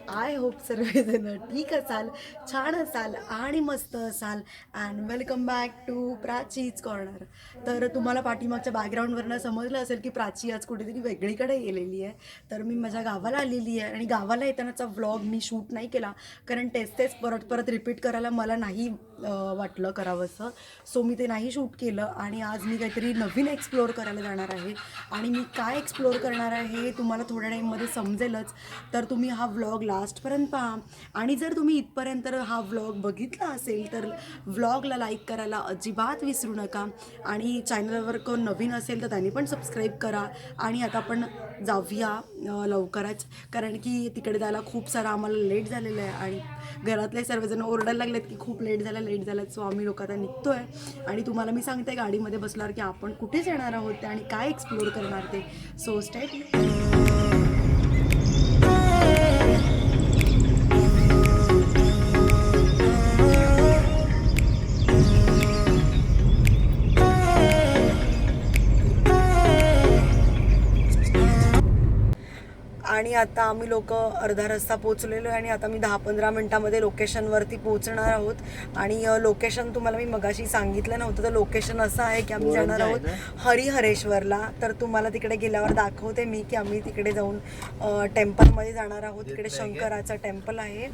I hope सर्वजण ठीक असाल, छान असाल आणि मस्त असाल. And welcome back to Prachi's corner. तर तुम्हाला पाठीमागच्या बॅकग्राऊंडवरनं समजलं असेल की प्राची आज कुठेतरी वेगळीकडे गेलेली आहे. तर मी माझ्या गावाला आलेली आहे आणि गावाला येतानाचा व्लॉग मी शूट नाही केला, कारण तेच तेच परत परत रिपीट करायला मला नाही वाटलं करावंसं. सो मी ते नाही शूट केलं आणि आज मी काहीतरी नवीन एक्सप्लोअर करायला जाणार आहे. आणि मी काय एक्सप्लोअर करणार आहे हे तुम्हाला थोड्या टाईममध्ये समजेलच. तर तुम्ही हा व्लॉग लास्टपर्यंत पहा. आणि जर तुम्ही इथपर्यंत हा व्लॉग बघितला असेल तर व्लॉगला लाईक करायला अजिबात विसरू नका. आणि चॅनलवर कोण नवीन असेल तर त्यांनी पण सबस्क्राईब करा. आणि आता आपण जाऊया लवकरच, कारण की तिकडे जायला खूप सारं आम्हाला लेट झालेलं आहे आणि घरातले सर्वजण ओरडायला लागलेत की खूप लेट झालं. सो आम्ही लोक आता निघतो आहे आणि तुम्हाला मी सांगते गाडीमध्ये बसल्यावर की आपण कुठेच येणार आहोत आणि काय एक्सप्लोअर करणार ते. So state. आणि आता आम्ही लोक अर्धा रस्ता पोचलेलो आहे आणि आता मी 10-15 मिनटामध्ये लोकेशनवरती पोचणार आहोत. आणि लोकेशन तुम्हाला मी मगाशी सांगितलं नव्हतं, तर लोकेशन असं आहे की आम्ही जाणार आहोत हरिहरेश्वरला. तर तुम्हाला तिकडे गेल्यावर दाखवते मी की आम्ही तिकडे जाऊन टेम्पलमध्ये जाणार आहोत. तिकडे शंकराचं टेम्पल आहे.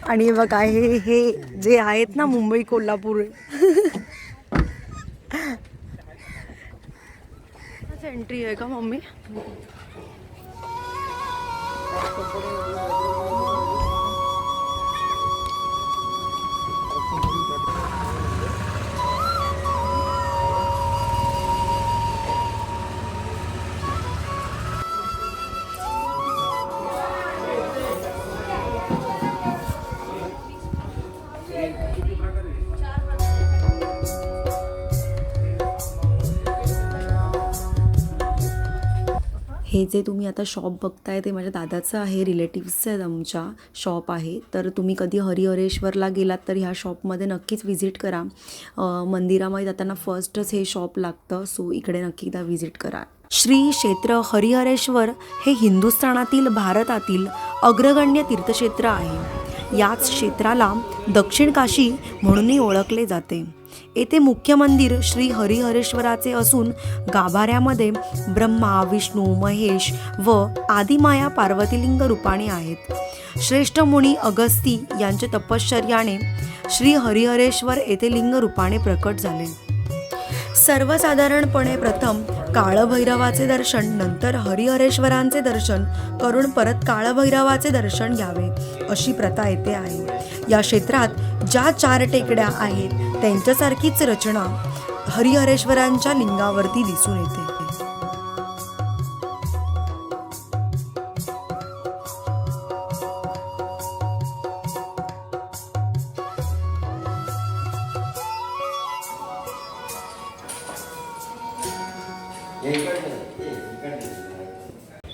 आणि बघा हे जे आहेत ना मुंबई कोल्हापूर एंट्री आहे का मम्मी? हे जे तुम्ही आता शॉप बघताय ते माझ्या दादाचं आहे, रिलेटिव्सचं आहे, आमच्या शॉप आहे. तर तुम्ही कधी हरिहरेश्वरला गेलात तर ह्या शॉपमध्ये नक्कीच व्हिजिट करा. मंदिरामध्ये जाताना फर्स्टच हे शॉप लागतं, सो इकडे नक्की एकदा व्हिजिट करा. श्री क्षेत्र हरिहरेश्वर हे हिंदुस्थानातील भारतातील अग्रगण्य तीर्थक्षेत्र आहे. याच क्षेत्राला दक्षिण काशी म्हणूनही ओळखले जाते. येथे मुख्य मंदिर श्री हरिहरेश्वराचे असून गाभाऱ्यामध्ये ब्रह्मा, विष्णू, महेश व आदिमाया पार्वतीलिंग रूपाने आहेत. श्रेष्ठ मुनी अगस्ती यांच्या तपश्चर्याने श्री हरिहरेश्वर येथे लिंग रूपाने प्रकट झाले. सर्वसाधारणपणे प्रथम काळभैरवाचे दर्शन, नंतर हरिहरेश्वरांचे दर्शन करून परत काळभैरवाचे दर्शन घ्यावे अशी प्रथा येथे आहे. या क्षेत्रात ज्या 4 टेकड्या आहेत त्यांच्यासारखीच रचना हरिहरेश्वरांच्या लिंगावरती दिसून येते.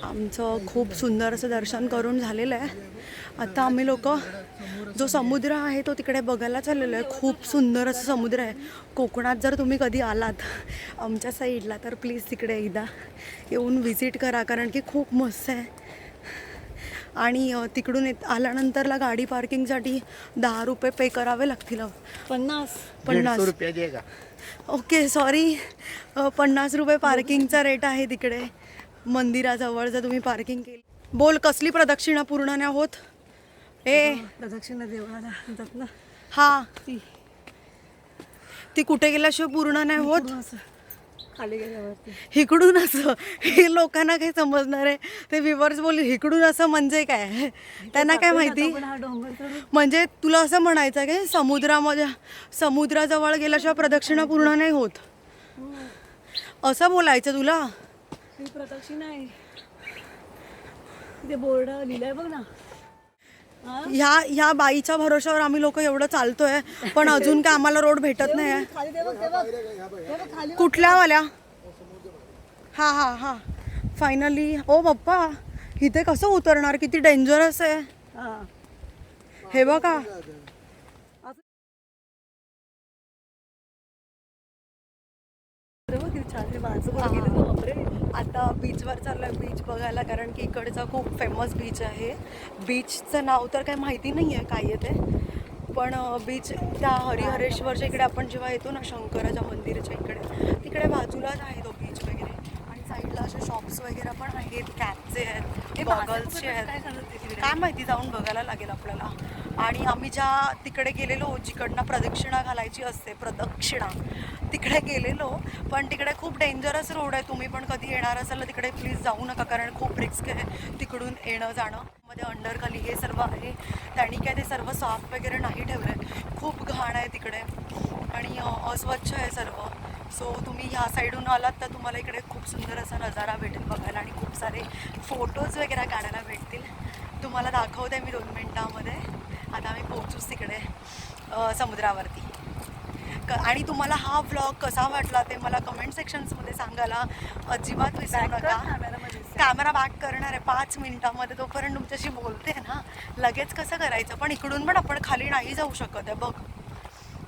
आमचं खूप सुंदर असं दर्शन करून झालेलं आहे. आता आम्ही लोक जो समुद्र आहे तो तिकडे बघायला चाललेलो आहे. खूप सुंदर असं समुद्र आहे. कोकणात जर तुम्ही कधी आलात आमच्या साईडला तर प्लीज तिकडे एकदा येऊन व्हिजिट करा, कारण की खूप मस्त आहे. आणि तिकडून आल्यानंतरला गाडी पार्किंगसाठी 10 रुपये पे करावे लागतील. 50 रुपये देगा. ओके सॉरी, 50 रुपये पार्किंगचा रेट आहे तिकडे मंदिराजवळ. जर तुम्ही पार्किंग केली. बोल, कसली प्रदक्षिणा पूर्ण नाही होत? प्रदक्षिणा देवाला म्हणतात ना, हा ती कुठे गेल्याशिवाय पूर्ण नाही होत. खाली गेल्यावरती. इकडून असं हे लोकांना काही समजणार आहे ते व्ह्युअर्स बोलले इकडून असं म्हणजे काय त्यांना काय माहिती. आपण हा डोंगर चढू. म्हणजे तुला असं म्हणायचं की समुद्राजवळ गेल्याशिवाय प्रदक्षिणा पूर्ण नाही होत असं बोलायचं तुला. ही प्रदक्षिणा आहे. ते बोर्ड लिहिलंय बघ ना. ह्या बाईच्या भरोशावर आम्ही लोक एवढं चालतोय पण अजून काय आम्हाला रोड भेटत नाही. खाली ते बघ, ते बघ. ते बघ खाली. कुठल्या वाल्या? हा हा हा फायनली. ओ बाप्पा इथे कसं उतरणार, किती डेंजरस आहे हा. हे बघा. ते बघ किती छान. ते माणसं पण गेले तर बापरे. आता बीचवर चाललोय बीच बघायला कारण की इकडचा खूप फेमस बीच आहे. बीचचं नाव तर काही माहिती नाही आहे काय आहे ते, पण बीच त्या हरिहरेश्वरच्या इकडे आपण जेव्हा येतो ना शंकराच्या मंदिराच्या इकडे तिकडे बाजूलाच आहे तो बीच वगैरे आणि साईडला असे शॉप्स वगैरे पण आहेत, कॅपचे आहेत, गॉगल्सचे आहेत. काय माहिती जाऊन बघायला लागेल आपल्याला. आणि आम्ही ज्या तिकडे गेलेलो जिकडनं प्रदक्षिणा घालायची असते प्रदक्षिणा तिकडे गेलेलो पण तिकडे खूप डेंजरस रोड आहे. तुम्ही पण कधी येणार असाल तिकडे प्लीज जाऊ नका कारण खूप रिस्क आहे तिकडून येणं जाणं. मध्ये अंडरखाली हे सर्व आहे. त्यांनी काय ते सर्व साफ वगैरे नाही ठेवलं. खूप घाण आहे तिकडे आणि अस्वच्छ आहे सर्व. सो तुम्ही ह्या साईडून आलात तर तुम्हाला इकडे खूप सुंदर असा नजारा भेटेल बघायला आणि खूप सारे फोटोज वगैरे काढायला भेटतील. तुम्हाला दाखवते मी 2 मिनिटामध्ये. आता आम्ही पोहोचूच तिकडे समुद्रावरती. आणि तुम्हाला हा व्लॉग कसा वाटला ते मला कमेंट सेक्शन्समध्ये सांगायला अजिबात विसरू नका. कॅमेरा बॅक करणार आहे 5 मिनिटामध्ये. तोपर्यंत तुमच्याशी बोलते ना लगेच कसं करायचं. पण इकडून पण आपण खाली नाही जाऊ शकत आहे बघ.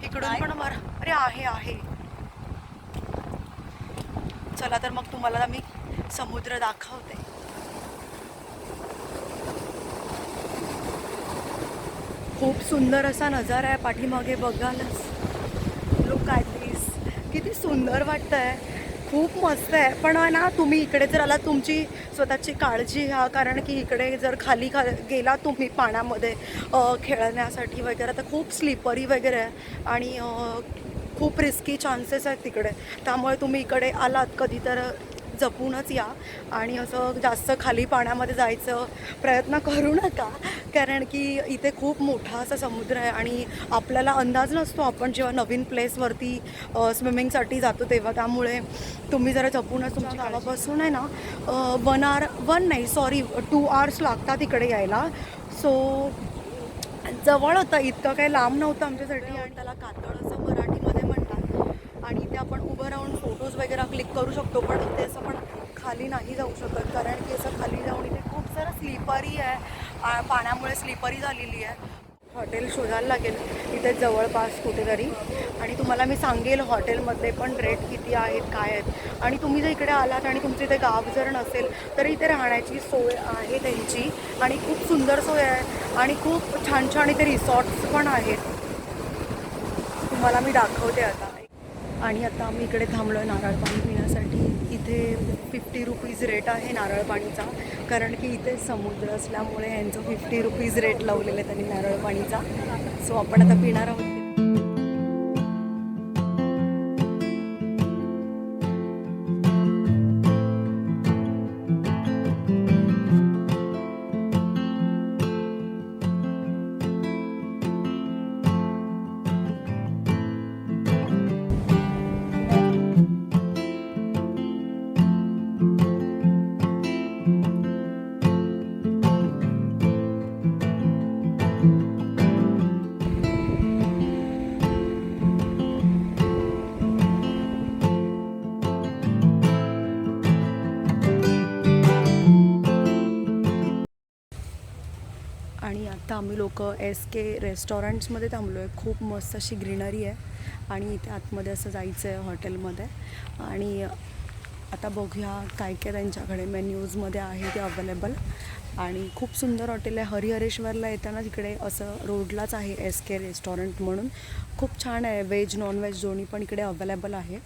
इकडून पण अरे आहे. चला तर मग तुम्हाला मी समुद्र दाखवते. खूप सुंदर असा नजारा आहे पाठीमागे बघायलाच. लुक ॲट दिस. किती सुंदर वाटतंय. खूप मस्त आहे. पण ना तुम्ही इकडे जर आला तुमची स्वतःची काळजी घ्या कारण की इकडे जर खाली गेला तुम्ही पाण्यामध्ये खेळण्यासाठी वगैरे तर खूप स्लिपरी वगैरे आहे आणि खूप रिस्की चान्सेस आहेत तिकडे. त्यामुळे तुम्ही इकडे आलात कधी तर जपूनच या आणि असं जास्त खाली पाण्यामध्ये जायचं प्रयत्न करू नका कारण की इथे खूप मोठा असा समुद्र आहे आणि आपल्याला अंदाज नसतो आपण जेव्हा नवीन प्लेसवरती स्विमिंगसाठी जातो तेव्हा. त्यामुळे तुम्ही जरा जपूनच तुमच्या गावापासून आहे ना 2 hours लागतात इकडे यायला. सो जवळ होतं इतकं काही लांब नव्हतं आमच्यासाठी. आणि त्याला कातळ असं मराठीमध्ये म्हणतात आणि ते आपण उभं राहून फोटोज वगैरे क्लिक करू शकतो. पण इथे असं पण खाली नाही जाऊ शकत कारण की असं खाली जाऊन इथे खूप सारं स्लिपरी आहे. पाण्यामुळे स्लिपरी झालेली आहे. हॉटेल शोधायला लागेल इथे जवळपास कुठेतरी आणि तुम्हाला मी सांगेल हॉटेलमधले पण रेट किती आहेत काय आहेत. आणि तुम्ही जर इकडे आलात आणि तुमचं इथे गाव जर नसेल तर इथे राहण्याची सोय आहे त्यांची आणि खूप सुंदर सोय आहे आणि खूप छान छान इथे रिसॉर्ट्स पण आहेत. तुम्हाला मी दाखवते आता. आणि आता आम्ही इकडे थांबलो आहे नारळ पाणी पिण्यासाठी. इथे 50 रुपीज रेट आहे नारळ पाणीचा कारण की इथे समुद्र असल्यामुळे यांचं 50 रुपीज रेट लावलेलं आहे त्यांनी नारळ पाणीचा. सो आपण आता पिणार आहोत. आणि आता आम्ही लोक SK रेस्टॉरंट्समध्ये थांबलो आहे. खूप मस्त अशी ग्रीनरी आहे आणि इथे आतमध्ये असं जायचं आहे हॉटेलमध्ये. आणि आता बघूया काय काय त्यांच्याकडे मेन्यूजमध्ये आहे ते अवेलेबल. आणि खूप सुंदर हॉटेल आहे. हरिहरेश्वरला येताना तिकडे असं रोडलाच आहे SK रेस्टॉरंट म्हणून. खूप छान आहे. व्हेज नॉनव्हेज दोन्ही पण इकडे अवेलेबल आहे.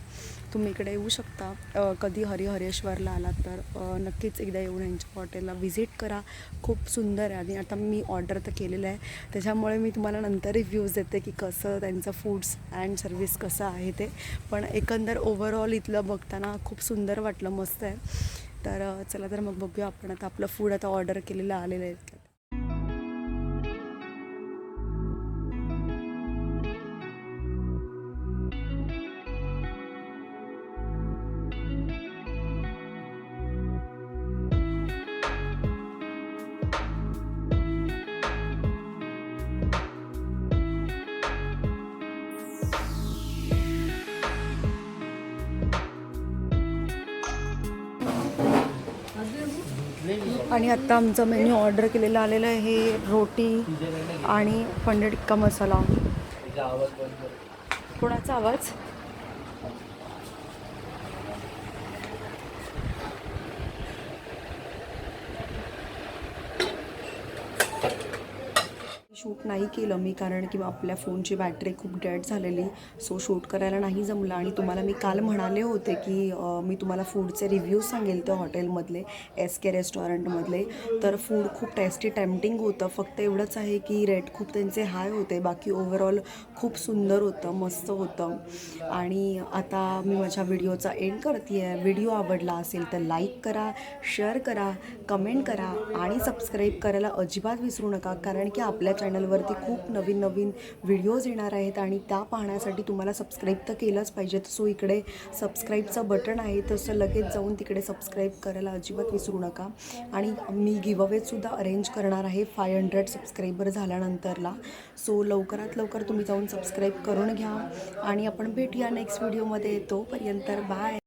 तुम्ही इकडे येऊ शकता. कधी हरिहरेश्वरला आलात तर नक्कीच एकदा येऊन यांच्या हॉटेलला व्हिजिट करा. खूप सुंदर आहे. आणि आता मी ऑर्डर तर केलेलं आहे, त्याच्यामुळे मी तुम्हाला नंतर रिव्ह्यूज देते की कसं त्यांचं फूड्स अँड सर्विस कसं आहे ते. पण एकंदर ओव्हरऑल इथलं बघताना खूप सुंदर वाटलं, मस्त आहे. तर चला तर मग बघूया आपण. आता आपलं फूड आता ऑर्डर केलेलं आलेलं आहे. आणि आत्ता आमचं मेन्यू ऑर्डर केलेलं आलेलं आहे. हे रोटी आणि पनीर टिक्का मसाला. कोणाचा आवाज? शूट नाही केलं मी, कारण की आपल्या फोनची बॅटरी खूप डेड झालेली, सो शूट करायला नाही जमलं. आणि तुम्हाला मी काल म्हणाले होते की मी तुम्हाला फूडचे रिव्ह्यूज सांगेल त्या हॉटेलमधले, SK रेस्टॉरंटमधले. तर फूड खूप टेस्टी टेम्पटिंग होतं. फक्त एवढंच आहे की रेट खूप त्यांचे हाय होते. बाकी ओव्हरऑल खूप सुंदर होतं, मस्त होतं. आणि आता मी माझ्या व्हिडिओचा एंड करते आहे. व्हिडिओ आवडला असेल तर लाईक करा, शेअर करा, कमेंट करा आणि सबस्क्राईब करायला अजिबात विसरू नका, कारण की आपल्या चॅनलवरती खूप नवीन नवीन व्हिडिओज येणार आहेत आणि त्या पाहण्यासाठी तुम्हाला सबस्क्राईब तर केलंच पाहिजे. सो इकडे सबस्क्राईबचं बटन आहे, तसं लगेच जाऊन तिकडे सबस्क्राईब करायला अजिबात विसरू नका. आणि मी गिव्हअवेसुद्धा अरेंज करणार आहे 500 सबस्क्रायबर झाल्यानंतरला. सो लवकरात लवकर तुम्ही जाऊन सबस्क्राईब करून घ्या आणि आपण भेटूया नेक्स्ट व्हिडिओमध्ये. तोपर्यंत बाय.